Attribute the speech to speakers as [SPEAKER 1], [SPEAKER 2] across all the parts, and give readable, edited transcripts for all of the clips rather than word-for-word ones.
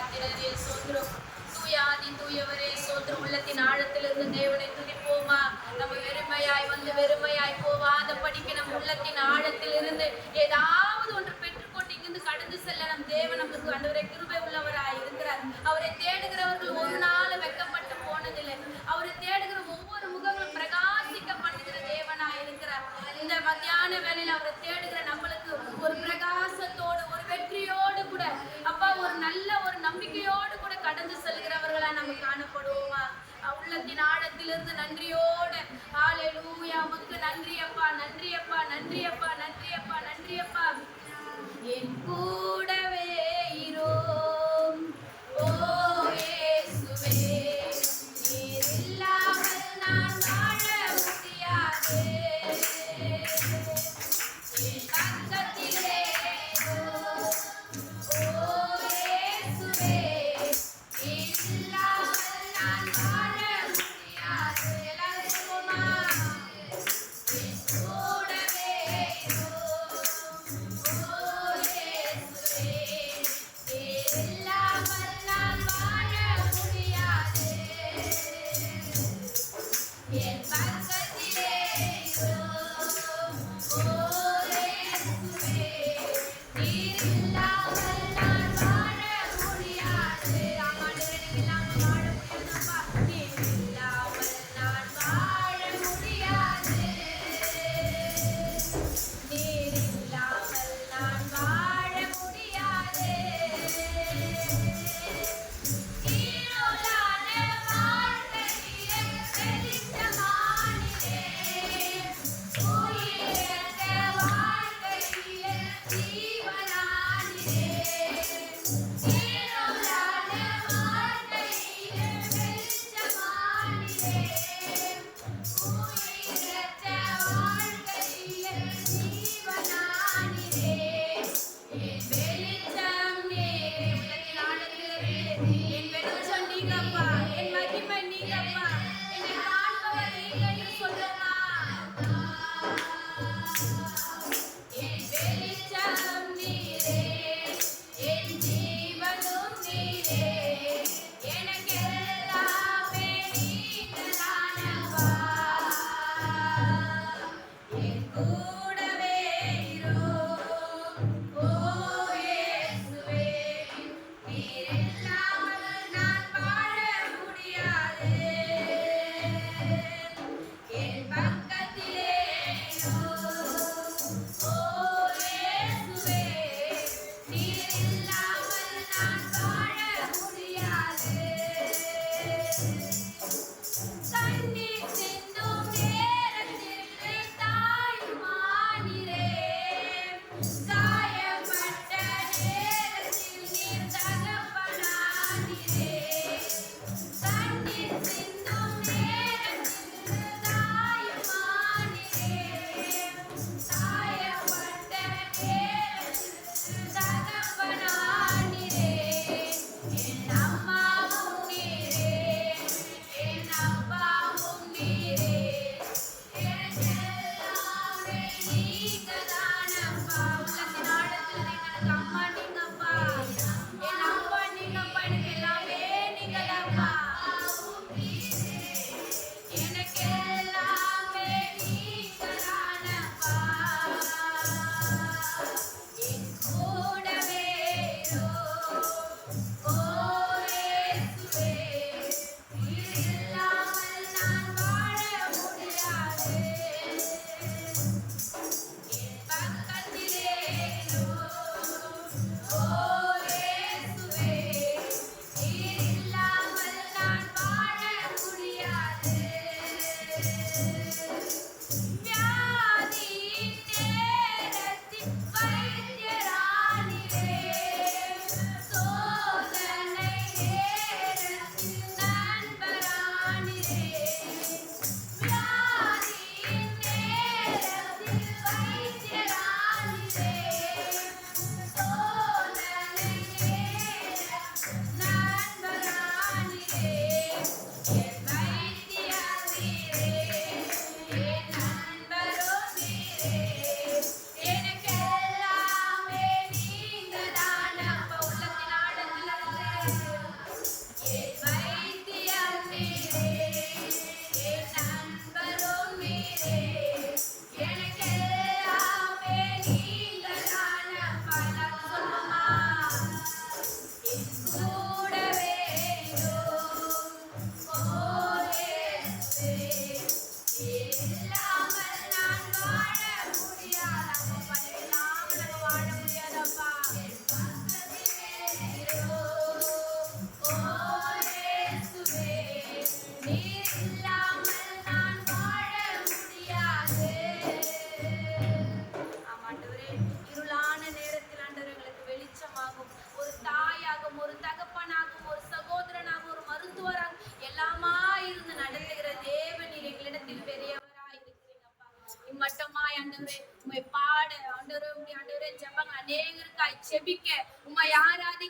[SPEAKER 1] பாத்திரரே சோத்திரம். தூயாதி தூயவரே சோத்திரம். உள்ளத்தின் ஆழத்திலிருந்து தேவனை துதிப்போமா. நம்ம வெறுமையாய் வந்து வெறுமையாய் போவாத படிக்க நம் உள்ளத்தின் ஆழத்தில் இருந்து ஏதாவது ஒன்று பெற்றுக்கொண்டு இங்கிருந்து கடந்து செல்ல நம் தேவன் நமக்கு ஆண்டவரே கிருபை உள்ளவராய் இருக்கிறார். அவரை தேடுகிறவர்கள் ஒரு நாள் வெட்கப்பட்டு போனதில்லை. அவரை தேடுகிற ஒவ்வொரு முகங்களும் பிரகாசிக்க பண்ணுகிற தேவனாய் இருக்கிறார். இந்த மத்தியான வேளையில் அவரை தேடுகிற நம்மளுக்கு ஒரு பிரகாசத்தோடு ஒரு வெற்றியோடு கூட அப்பா ஒரு நல்ல ஒரு நம்பிக்கையோடு கூட கடந்து செல்கிறவர்களா நம்ம காணப்படுவோமா. உள்ளத்தின் ஆழத்திலிருந்து நன்றியோடு ஹல்லேலூயா உமக்கு நன்றி அப்பா, நன்றி அப்பா, நன்றி அப்பா, நன்றி அப்பா, நன்றி அப்பா. என் கூடவே இரோம் ஓ இயேசுவே, நீர் இல்லாமல் நான் வாழ முடியாது. என் பக்கத்திலே கூடவே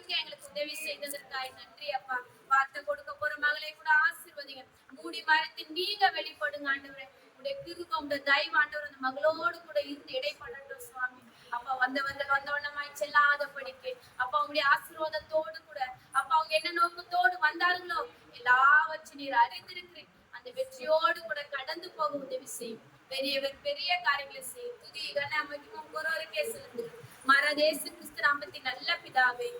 [SPEAKER 1] ஜெபிக்க எங்களுக்கு உதவி செய்ததற்காய் நன்றி அப்பா. வார்த்தை கொடுக்க போற மகளை கூட ஆசீர்வதிங்க. மூடி மறைத்து நீங்க வெளிப்படுங்க ஆண்டவரே. உடைய கிருபை உடைய தயவு ஆண்டவர் அந்த மகளோடு கூட இருந்து இடைப்படட்டும் சுவாமி. அப்பா வந்தவர்கள் வந்தவண்ணமாய் செல்லாதபடிக்கு அப்பா உங்களுடைய ஆசீர்வாதத்தோடு கூட அப்பா அவங்க என்ன நோக்கத்தோடு வந்தார்களோ எல்லாவற்றையும் நீர் அறிந்திருக்கிறேன். அந்த வெற்றியோடு கூட கடந்து போக உதவி செய்யும். பெரியவர் பெரிய காரியங்களை செய்யும். துதி கன மகிமை ஒருவருக்கே செலுத்துகிறோம். மரதேசு கிறிஸ்து நாமத்தின் நல்ல பிதாவே.